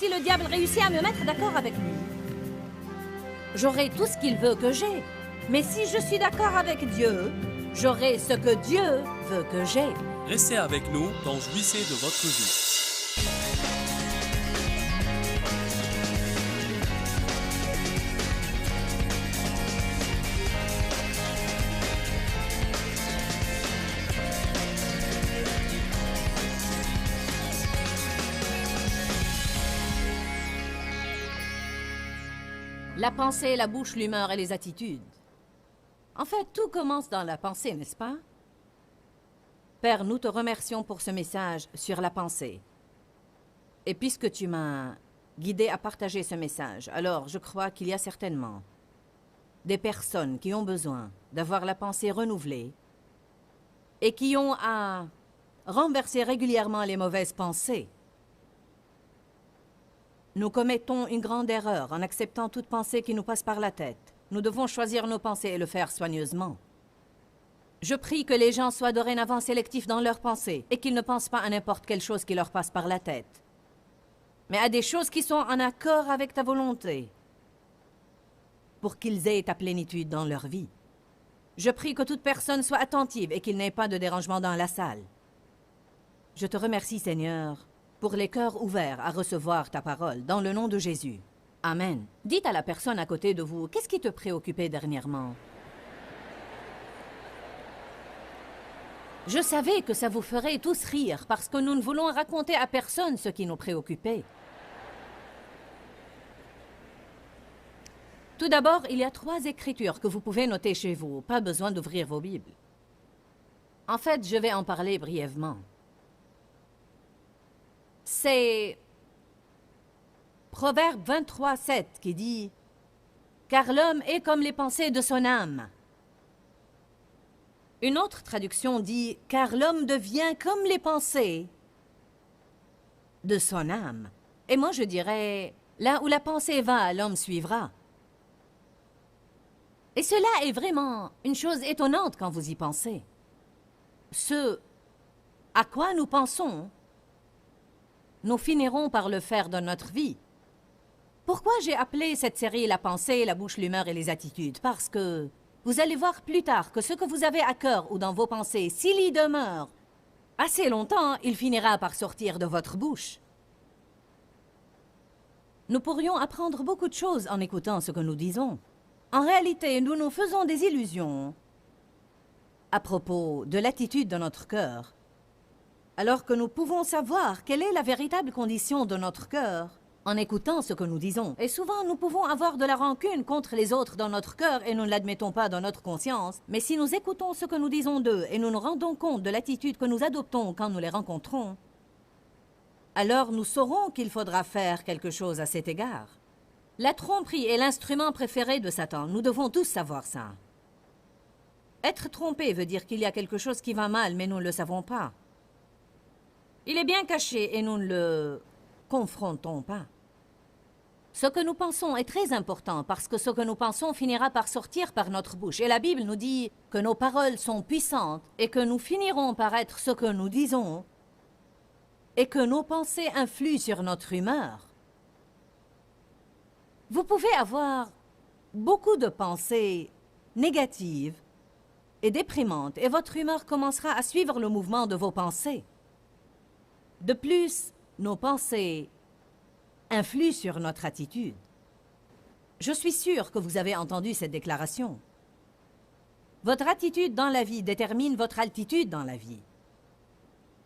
si le diable réussit à me mettre d'accord avec lui. J'aurai tout ce qu'il veut que j'ai. Mais si je suis d'accord avec Dieu, j'aurai ce que Dieu veut que j'ai. Restez avec nous dans Jouissez de votre vie. La pensée, la bouche, l'humeur et les attitudes. En fait, tout commence dans la pensée, n'est-ce pas? Père, nous te remercions pour ce message sur la pensée. Et puisque tu m'as guidé à partager ce message, alors je crois qu'il y a certainement des personnes qui ont besoin d'avoir la pensée renouvelée et qui ont à renverser régulièrement les mauvaises pensées. Nous commettons une grande erreur en acceptant toute pensée qui nous passe par la tête. Nous devons choisir nos pensées et le faire soigneusement. Je prie que les gens soient dorénavant sélectifs dans leurs pensées et qu'ils ne pensent pas à n'importe quelle chose qui leur passe par la tête, mais à des choses qui sont en accord avec ta volonté, pour qu'ils aient ta plénitude dans leur vie. Je prie que toute personne soit attentive et qu'il n'y ait pas de dérangement dans la salle. Je te remercie, Seigneur, pour les cœurs ouverts à recevoir ta parole, dans le nom de Jésus. Amen. Dites à la personne à côté de vous, qu'est-ce qui te préoccupait dernièrement? Je savais que ça vous ferait tous rire, parce que nous ne voulons raconter à personne ce qui nous préoccupait. Tout d'abord, il y a 3 écritures que vous pouvez noter chez vous. Pas besoin d'ouvrir vos Bibles. En fait, je vais en parler brièvement. C'est Proverbe 23:7 qui dit « Car l'homme est comme les pensées de son âme ». Une autre traduction dit « Car l'homme devient comme les pensées de son âme ». Et moi je dirais « Là où la pensée va, l'homme suivra ». Et cela est vraiment une chose étonnante quand vous y pensez. Ce à quoi nous pensons, nous finirons par le faire dans notre vie. Pourquoi j'ai appelé cette série « La pensée, la bouche, l'humeur et les attitudes » ? Parce que vous allez voir plus tard que ce que vous avez à cœur ou dans vos pensées, s'il y demeure assez longtemps, il finira par sortir de votre bouche. Nous pourrions apprendre beaucoup de choses en écoutant ce que nous disons. En réalité, nous nous faisons des illusions à propos de l'attitude de notre cœur, alors que nous pouvons savoir quelle est la véritable condition de notre cœur en écoutant ce que nous disons. Et souvent, nous pouvons avoir de la rancune contre les autres dans notre cœur et nous ne l'admettons pas dans notre conscience. Mais si nous écoutons ce que nous disons d'eux et nous nous rendons compte de l'attitude que nous adoptons quand nous les rencontrons, alors nous saurons qu'il faudra faire quelque chose à cet égard. La tromperie est l'instrument préféré de Satan. Nous devons tous savoir ça. Être trompé veut dire qu'il y a quelque chose qui va mal, mais nous ne le savons pas. Il est bien caché et nous ne le confrontons pas. Ce que nous pensons est très important parce que ce que nous pensons finira par sortir par notre bouche. Et la Bible nous dit que nos paroles sont puissantes et que nous finirons par être ce que nous disons et que nos pensées influent sur notre humeur. Vous pouvez avoir beaucoup de pensées négatives et déprimantes et votre humeur commencera à suivre le mouvement de vos pensées. De plus, nos pensées influent sur notre attitude. Je suis sûre que vous avez entendu cette déclaration. Votre attitude dans la vie détermine votre altitude dans la vie.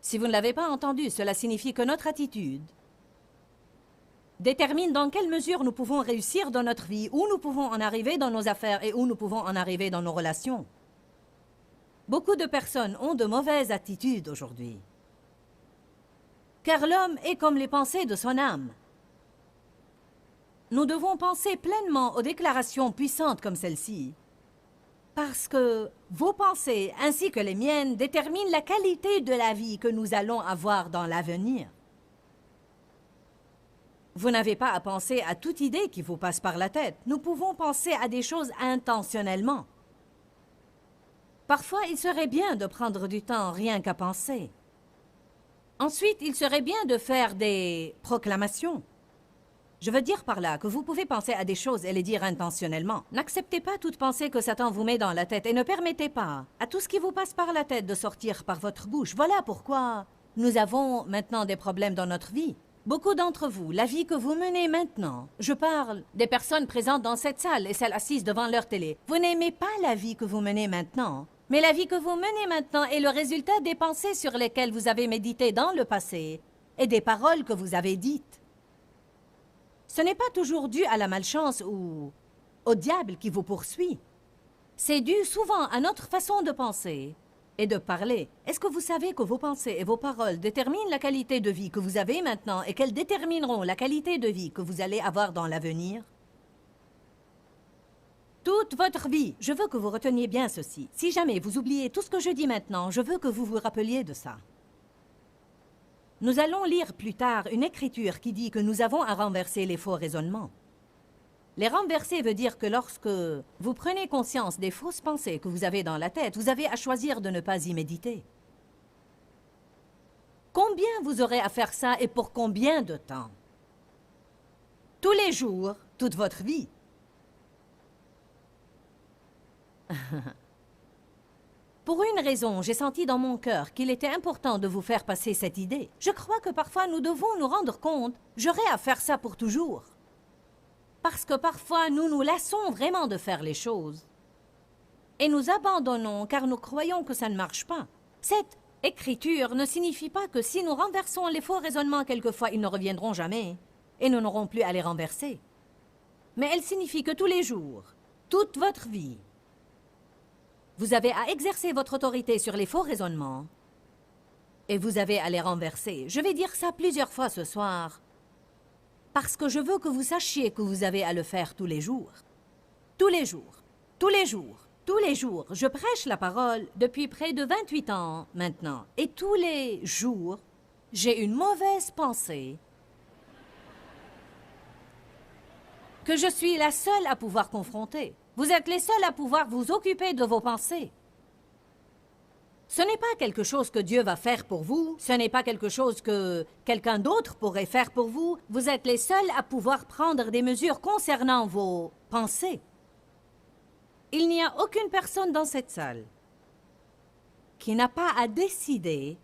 Si vous ne l'avez pas entendu, cela signifie que notre attitude détermine dans quelle mesure nous pouvons réussir dans notre vie, où nous pouvons en arriver dans nos affaires et où nous pouvons en arriver dans nos relations. Beaucoup de personnes ont de mauvaises attitudes aujourd'hui. Car l'homme est comme les pensées de son âme. Nous devons penser pleinement aux déclarations puissantes comme celle-ci, parce que vos pensées ainsi que les miennes déterminent la qualité de la vie que nous allons avoir dans l'avenir. Vous n'avez pas à penser à toute idée qui vous passe par la tête. Nous pouvons penser à des choses intentionnellement. Parfois, il serait bien de prendre du temps rien qu'à penser. Ensuite, il serait bien de faire des proclamations. Je veux dire par là que vous pouvez penser à des choses et les dire intentionnellement. N'acceptez pas toute pensée que Satan vous met dans la tête et ne permettez pas à tout ce qui vous passe par la tête de sortir par votre bouche. Voilà pourquoi nous avons maintenant des problèmes dans notre vie. Beaucoup d'entre vous, la vie que vous menez maintenant, je parle des personnes présentes dans cette salle et celles assises devant leur télé. Vous n'aimez pas la vie que vous menez maintenant, mais la vie que vous menez maintenant est le résultat des pensées sur lesquelles vous avez médité dans le passé et des paroles que vous avez dites. Ce n'est pas toujours dû à la malchance ou au diable qui vous poursuit. C'est dû souvent à notre façon de penser et de parler. Est-ce que vous savez que vos pensées et vos paroles déterminent la qualité de vie que vous avez maintenant et qu'elles détermineront la qualité de vie que vous allez avoir dans l'avenir? Toute votre vie, je veux que vous reteniez bien ceci. Si jamais vous oubliez tout ce que je dis maintenant, je veux que vous vous rappeliez de ça. Nous allons lire plus tard une écriture qui dit que nous avons à renverser les faux raisonnements. Les renverser veut dire que lorsque vous prenez conscience des fausses pensées que vous avez dans la tête, vous avez à choisir de ne pas y méditer. Combien vous aurez à faire ça et pour combien de temps? Tous les jours, toute votre vie. Pour une raison, j'ai senti dans mon cœur qu'il était important de vous faire passer cette idée. Je crois que parfois nous devons nous rendre compte, j'aurai à faire ça pour toujours. Parce que parfois nous nous lassons vraiment de faire les choses. Et nous abandonnons car nous croyons que ça ne marche pas. Cette écriture ne signifie pas que si nous renversons les faux raisonnements quelquefois, ils ne reviendront jamais et nous n'aurons plus à les renverser. Mais elle signifie que tous les jours, toute votre vie, vous avez à exercer votre autorité sur les faux raisonnements et vous avez à les renverser. Je vais dire ça plusieurs fois ce soir parce que je veux que vous sachiez que vous avez à le faire tous les jours. Tous les jours, tous les jours, tous les jours. Je prêche la parole depuis près de 28 ans maintenant et tous les jours, j'ai une mauvaise pensée que je suis la seule à pouvoir confronter. Vous êtes les seuls à pouvoir vous occuper de vos pensées. Ce n'est pas quelque chose que Dieu va faire pour vous, ce n'est pas quelque chose que quelqu'un d'autre pourrait faire pour vous. Vous êtes les seuls à pouvoir prendre des mesures concernant vos pensées. Il n'y a aucune personne dans cette salle qui n'a pas à décider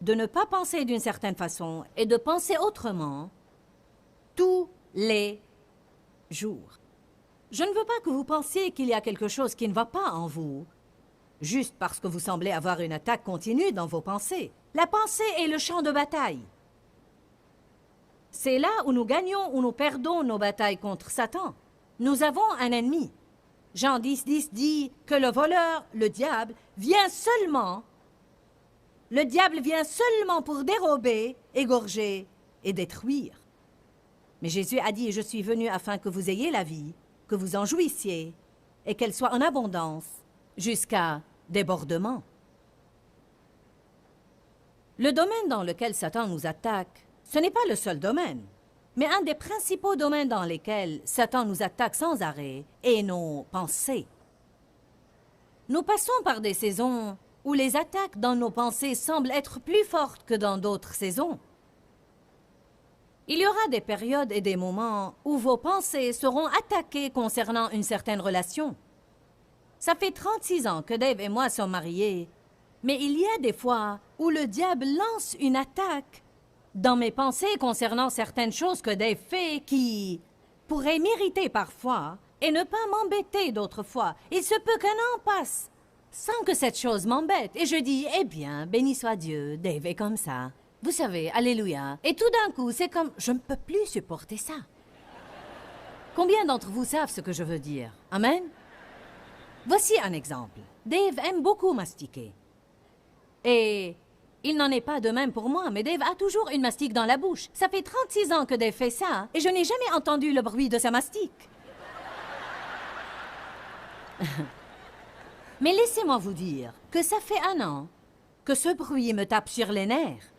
de ne pas penser d'une certaine façon et de penser autrement tous les jours. Je ne veux pas que vous pensiez qu'il y a quelque chose qui ne va pas en vous, juste parce que vous semblez avoir une attaque continue dans vos pensées. La pensée est le champ de bataille. C'est là où nous gagnons ou nous perdons nos batailles contre Satan. Nous avons un ennemi. Jean 10:10 dit que le voleur, le diable, vient seulement pour dérober, égorger et détruire. Mais Jésus a dit, je suis venu afin que vous ayez la vie, que vous en jouissiez, et qu'elle soit en abondance, jusqu'à débordement. Le domaine dans lequel Satan nous attaque, ce n'est pas le seul domaine, mais un des principaux domaines dans lesquels Satan nous attaque sans arrêt est nos pensées. Nous passons par des saisons où les attaques dans nos pensées semblent être plus fortes que dans d'autres saisons. Il y aura des périodes et des moments où vos pensées seront attaquées concernant une certaine relation. Ça fait 36 ans que Dave et moi sommes mariés, mais il y a des fois où le diable lance une attaque dans mes pensées concernant certaines choses que Dave fait qui pourraient m'irriter parfois et ne pas m'embêter d'autres fois. Il se peut qu'un an passe sans que cette chose m'embête. Et je dis, eh bien, béni soit Dieu, Dave est comme ça. Vous savez, alléluia. Et tout d'un coup, c'est comme, je ne peux plus supporter ça. Combien d'entre vous savent ce que je veux dire? Amen? Voici un exemple. Dave aime beaucoup mastiquer. Et il n'en est pas de même pour moi, mais Dave a toujours une mastique dans la bouche. Ça fait 36 ans que Dave fait ça, et je n'ai jamais entendu le bruit de sa mastique. Mais laissez-moi vous dire que ça fait un an que ce bruit me tape sur les nerfs.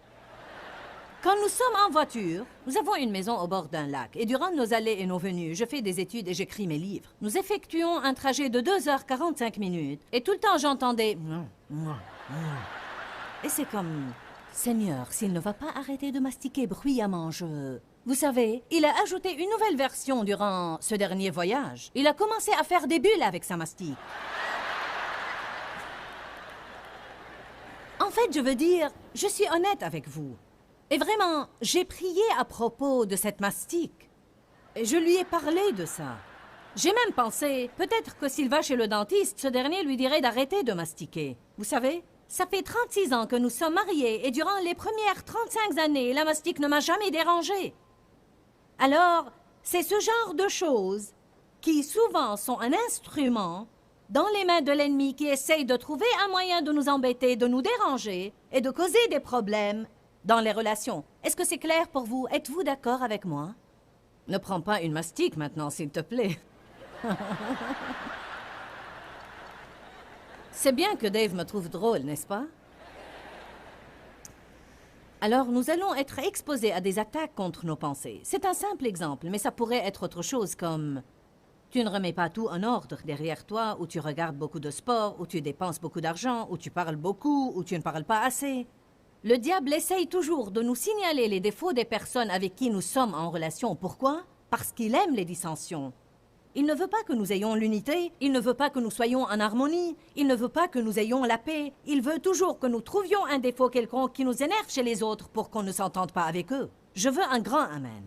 Quand nous sommes en voiture, nous avons une maison au bord d'un lac, et durant nos allées et nos venues, je fais des études et j'écris mes livres. Nous effectuons un trajet de 2h45, et tout le temps j'entendais... Et c'est comme... Seigneur, s'il ne va pas arrêter de mastiquer bruyamment, je Vous savez, il a ajouté une nouvelle version durant ce dernier voyage. Il a commencé à faire des bulles avec sa mastic. En fait, je veux dire, je suis honnête avec vous. Et vraiment, j'ai prié à propos de cette mastic. Et je lui ai parlé de ça. J'ai même pensé, peut-être que s'il va chez le dentiste, ce dernier lui dirait d'arrêter de mastiquer. Vous savez, ça fait 36 ans que nous sommes mariés et durant les premières 35 années, la mastic ne m'a jamais dérangée. Alors, c'est ce genre de choses qui souvent sont un instrument dans les mains de l'ennemi qui essaye de trouver un moyen de nous embêter, de nous déranger et de causer des problèmes dans les relations. Est-ce que c'est clair pour vous? Êtes-vous d'accord avec moi? Ne prends pas une mastic maintenant, s'il te plaît. C'est bien que Dave me trouve drôle, n'est-ce pas? Alors, nous allons être exposés à des attaques contre nos pensées. C'est un simple exemple, mais ça pourrait être autre chose comme... Tu ne remets pas tout en ordre derrière toi, ou tu regardes beaucoup de sport, ou tu dépenses beaucoup d'argent, ou tu parles beaucoup, ou tu ne parles pas assez. Le diable essaye toujours de nous signaler les défauts des personnes avec qui nous sommes en relation. Pourquoi? Parce qu'il aime les dissensions. Il ne veut pas que nous ayons l'unité, il ne veut pas que nous soyons en harmonie, il ne veut pas que nous ayons la paix. Il veut toujours que nous trouvions un défaut quelconque qui nous énerve chez les autres pour qu'on ne s'entende pas avec eux. Je veux un grand amen.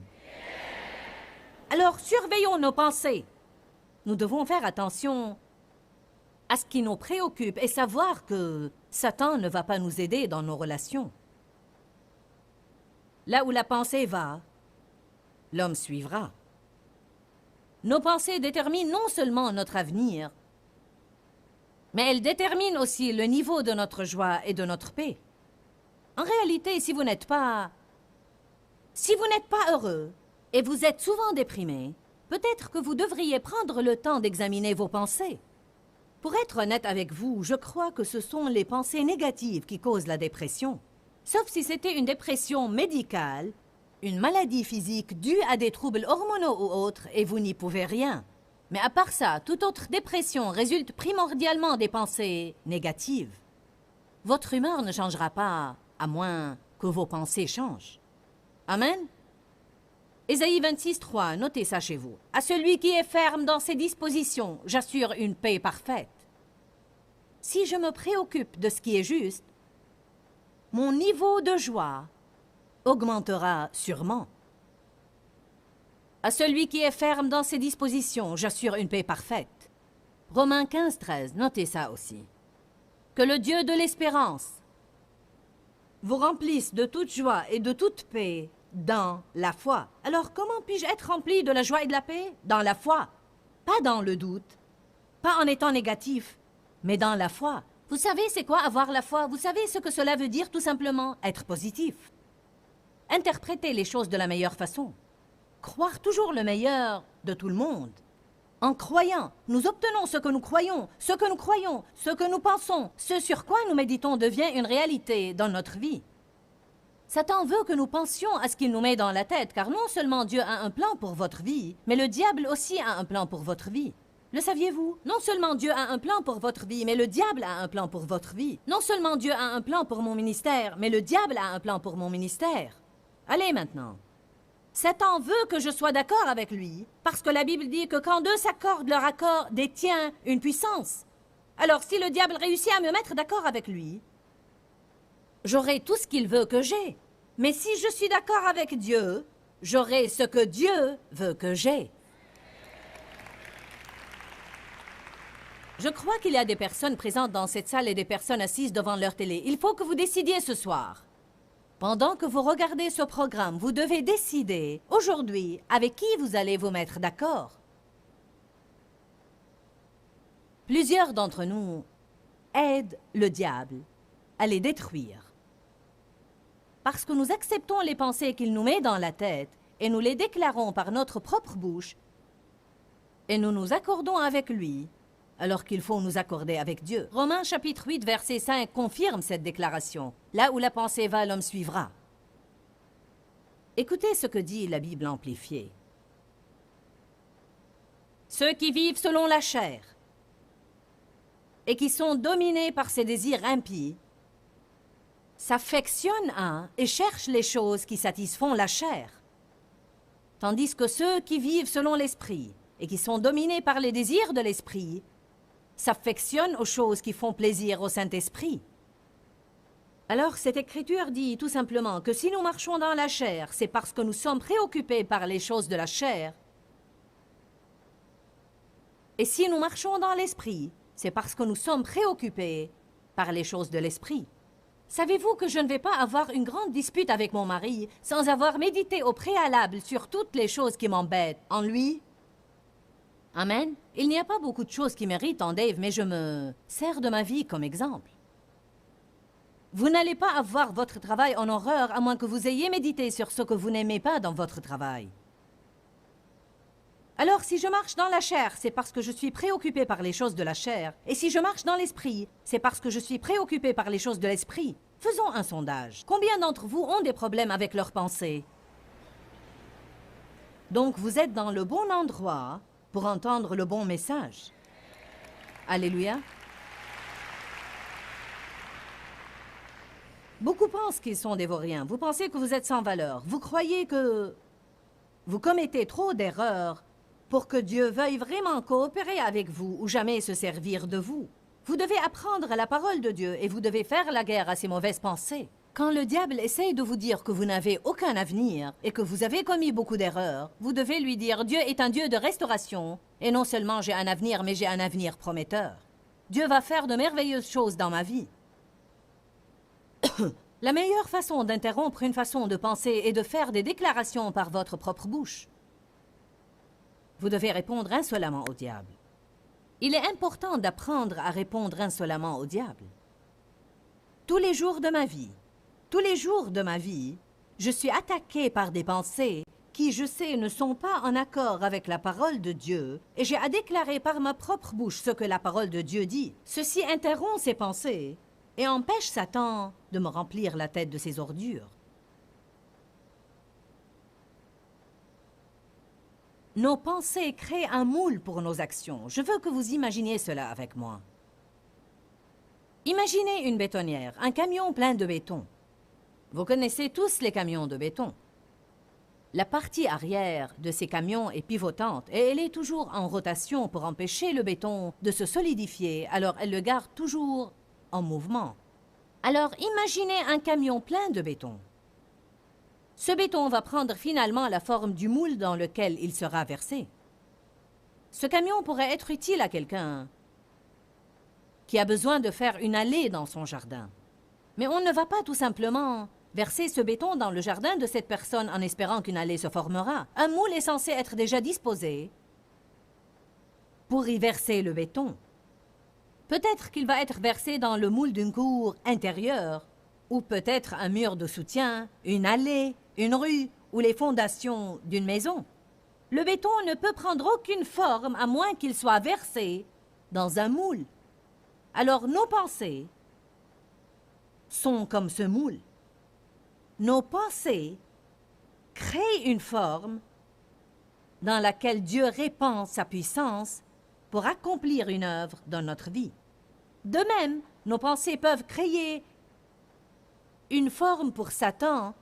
Alors, surveillons nos pensées. Nous devons faire attention à ce qui nous préoccupe et savoir que Satan ne va pas nous aider dans nos relations. Là où la pensée va, l'homme suivra. Nos pensées déterminent non seulement notre avenir, mais elles déterminent aussi le niveau de notre joie et de notre paix. En réalité, si vous n'êtes pas heureux et vous êtes souvent déprimé, peut-être que vous devriez prendre le temps d'examiner vos pensées. Pour être honnête avec vous, je crois que ce sont les pensées négatives qui causent la dépression. Sauf si c'était une dépression médicale, une maladie physique due à des troubles hormonaux ou autres, et vous n'y pouvez rien. Mais à part ça, toute autre dépression résulte primordialement des pensées négatives. Votre humeur ne changera pas, à moins que vos pensées changent. Amen? Ésaïe 26, 3, notez ça chez vous. À celui qui est ferme dans ses dispositions, j'assure une paix parfaite. Si je me préoccupe de ce qui est juste, mon niveau de joie augmentera sûrement. À celui qui est ferme dans ses dispositions, j'assure une paix parfaite. Romains 15, 13, notez ça aussi. Que le Dieu de l'espérance vous remplisse de toute joie et de toute paix dans la foi. Alors, comment puis-je être rempli de la joie et de la paix? Dans la foi. Pas dans le doute. Pas en étant négatif, mais dans la foi. Vous savez c'est quoi avoir la foi? Vous savez ce que cela veut dire tout simplement? Être positif. Interpréter les choses de la meilleure façon. Croire toujours le meilleur de tout le monde. En croyant, nous obtenons ce que nous croyons, ce que nous croyons, ce que nous pensons. Ce sur quoi nous méditons devient une réalité dans notre vie. Satan veut que nous pensions à ce qu'il nous met dans la tête, car non seulement Dieu a un plan pour votre vie, mais le diable aussi a un plan pour votre vie. Le saviez-vous? Non seulement Dieu a un plan pour votre vie, mais le diable a un plan pour votre vie. Non seulement Dieu a un plan pour mon ministère, mais le diable a un plan pour mon ministère. Allez maintenant. Satan veut que je sois d'accord avec lui, parce que la Bible dit que quand deux s'accordent, leur accord détient une puissance. Alors si le diable réussit à me mettre d'accord avec lui, j'aurai tout ce qu'il veut que j'ai. Mais si je suis d'accord avec Dieu, j'aurai ce que Dieu veut que j'ai. Je crois qu'il y a des personnes présentes dans cette salle et des personnes assises devant leur télé. Il faut que vous décidiez ce soir. Pendant que vous regardez ce programme, vous devez décider aujourd'hui avec qui vous allez vous mettre d'accord. Plusieurs d'entre nous aident le diable à les détruire. Parce que nous acceptons les pensées qu'il nous met dans la tête et nous les déclarons par notre propre bouche et nous nous accordons avec lui alors qu'il faut nous accorder avec Dieu. Romains chapitre 8, verset 5 confirme cette déclaration. Là où la pensée va, l'homme suivra. Écoutez ce que dit la Bible amplifiée. Ceux qui vivent selon la chair et qui sont dominés par ses désirs impies s'affectionnent à et cherchent les choses qui satisfont la chair. tandis que ceux qui vivent selon l'esprit et qui sont dominés par les désirs de l'esprit s'affectionnent aux choses qui font plaisir au Saint-Esprit. Alors, cette écriture dit tout simplement que si nous marchons dans la chair, c'est parce que nous sommes préoccupés par les choses de la chair. Et si nous marchons dans l'esprit, c'est parce que nous sommes préoccupés par les choses de l'esprit. Savez-vous que je ne vais pas avoir une grande dispute avec mon mari sans avoir médité au préalable sur toutes les choses qui m'embêtent en lui? Amen. Il n'y a pas beaucoup de choses qui méritent en Dave, mais je me sers de ma vie comme exemple. Vous n'allez pas avoir votre travail en horreur à moins que vous ayez médité sur ce que vous n'aimez pas dans votre travail. Alors, si je marche dans la chair, c'est parce que je suis préoccupé par les choses de la chair. Et si je marche dans l'esprit, c'est parce que je suis préoccupé par les choses de l'esprit. Faisons un sondage. Combien d'entre vous ont des problèmes avec leurs pensées? Donc, vous êtes dans le bon endroit pour entendre le bon message. Alléluia. Beaucoup pensent qu'ils sont des vauriens. Vous pensez que vous êtes sans valeur. Vous croyez que vous commettez trop d'erreurs pour que Dieu veuille vraiment coopérer avec vous ou jamais se servir de vous. Vous devez apprendre la parole de Dieu et vous devez faire la guerre à ces mauvaises pensées. Quand le diable essaye de vous dire que vous n'avez aucun avenir et que vous avez commis beaucoup d'erreurs, vous devez lui dire « Dieu est un Dieu de restauration et non seulement j'ai un avenir, mais j'ai un avenir prometteur. Dieu va faire de merveilleuses choses dans ma vie. » La meilleure façon d'interrompre une façon de penser est de faire des déclarations par votre propre bouche. Vous devez répondre insolemment au diable. Il est important d'apprendre à répondre insolemment au diable. Tous les jours de ma vie, je suis attaqué par des pensées qui, je sais, ne sont pas en accord avec la parole de Dieu, et j'ai à déclarer par ma propre bouche ce que la parole de Dieu dit. Ceci interrompt ces pensées et empêche Satan de me remplir la tête de ses ordures. Nos pensées créent un moule pour nos actions. Je veux que vous imaginiez cela avec moi. Imaginez une bétonnière, un camion plein de béton. Vous connaissez tous les camions de béton. La partie arrière de ces camions est pivotante et elle est toujours en rotation pour empêcher le béton de se solidifier, alors elle le garde toujours en mouvement. Alors imaginez un camion plein de béton. Ce béton va prendre finalement la forme du moule dans lequel il sera versé. Ce camion pourrait être utile à quelqu'un qui a besoin de faire une allée dans son jardin. Mais on ne va pas tout simplement verser ce béton dans le jardin de cette personne en espérant qu'une allée se formera. Un moule est censé être déjà disposé pour y verser le béton. Peut-être qu'il va être versé dans le moule d'une cour intérieure, ou peut-être un mur de soutien, une allée, une rue ou les fondations d'une maison. Le béton ne peut prendre aucune forme à moins qu'il soit versé dans un moule. Alors nos pensées sont comme ce moule. Nos pensées créent une forme dans laquelle Dieu répand sa puissance pour accomplir une œuvre dans notre vie. De même, nos pensées peuvent créer une forme pour Satan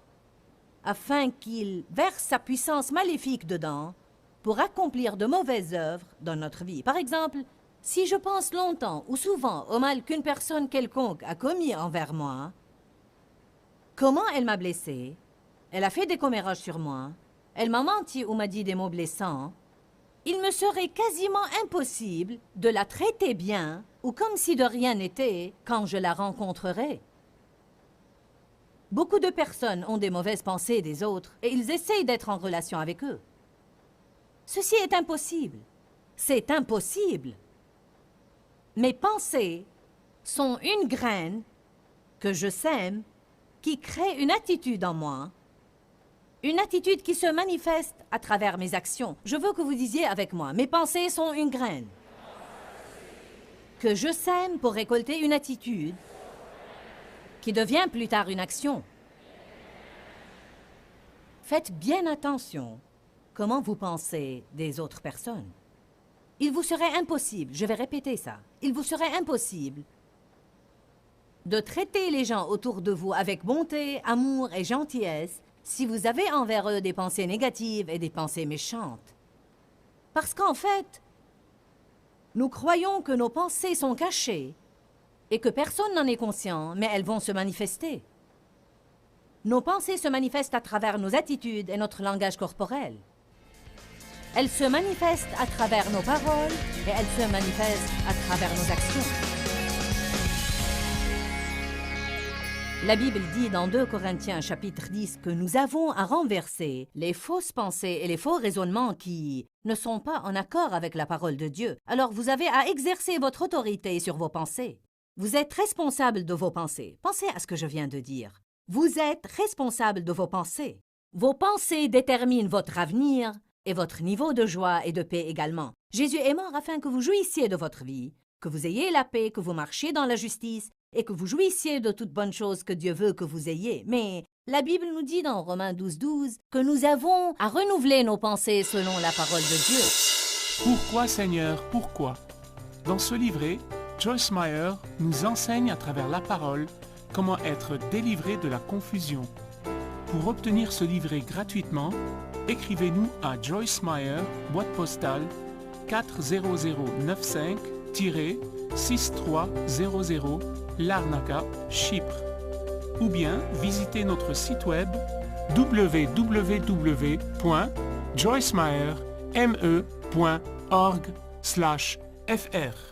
afin qu'il verse sa puissance maléfique dedans pour accomplir de mauvaises œuvres dans notre vie. Par exemple, si je pense longtemps ou souvent au mal qu'une personne quelconque a commis envers moi, comment elle m'a blessé, elle a fait des commérages sur moi, elle m'a menti ou m'a dit des mots blessants, il me serait quasiment impossible de la traiter bien ou comme si de rien n'était quand je la rencontrerai. Beaucoup de personnes ont des mauvaises pensées des autres et ils essayent d'être en relation avec eux. Ceci est impossible. C'est impossible. Mes pensées sont une graine que je sème qui crée une attitude en moi, une attitude qui se manifeste à travers mes actions. Je veux que vous disiez avec moi, mes pensées sont une graine que je sème pour récolter une attitude qui devient plus tard une action. Faites bien attention comment vous pensez des autres personnes. Il vous serait impossible, je vais répéter ça, il vous serait impossible de traiter les gens autour de vous avec bonté, amour et gentillesse si vous avez envers eux des pensées négatives et des pensées méchantes. Parce qu'en fait, nous croyons que nos pensées sont cachées et que personne n'en est conscient, mais elles vont se manifester. Nos pensées se manifestent à travers nos attitudes et notre langage corporel. Elles se manifestent à travers nos paroles et elles se manifestent à travers nos actions. La Bible dit dans 2 Corinthiens chapitre 10 que nous avons à renverser les fausses pensées et les faux raisonnements qui ne sont pas en accord avec la parole de Dieu. Alors vous avez à exercer votre autorité sur vos pensées. Vous êtes responsable de vos pensées. Pensez à ce que je viens de dire. Vous êtes responsable de vos pensées. Vos pensées déterminent votre avenir et votre niveau de joie et de paix également. Jésus est mort afin que vous jouissiez de votre vie, que vous ayez la paix, que vous marchiez dans la justice et que vous jouissiez de toutes bonnes choses que Dieu veut que vous ayez. Mais la Bible nous dit dans Romains 12:12 que nous avons à renouveler nos pensées selon la parole de Dieu. Pourquoi, Seigneur, pourquoi? Dans ce livret, Joyce Meyer nous enseigne à travers la parole comment être délivré de la confusion. Pour obtenir ce livret gratuitement, écrivez-nous à Joyce Meyer, boîte postale 40095-6300 Larnaca, Chypre. Ou bien visitez notre site web www.joycemeyer.org/fr.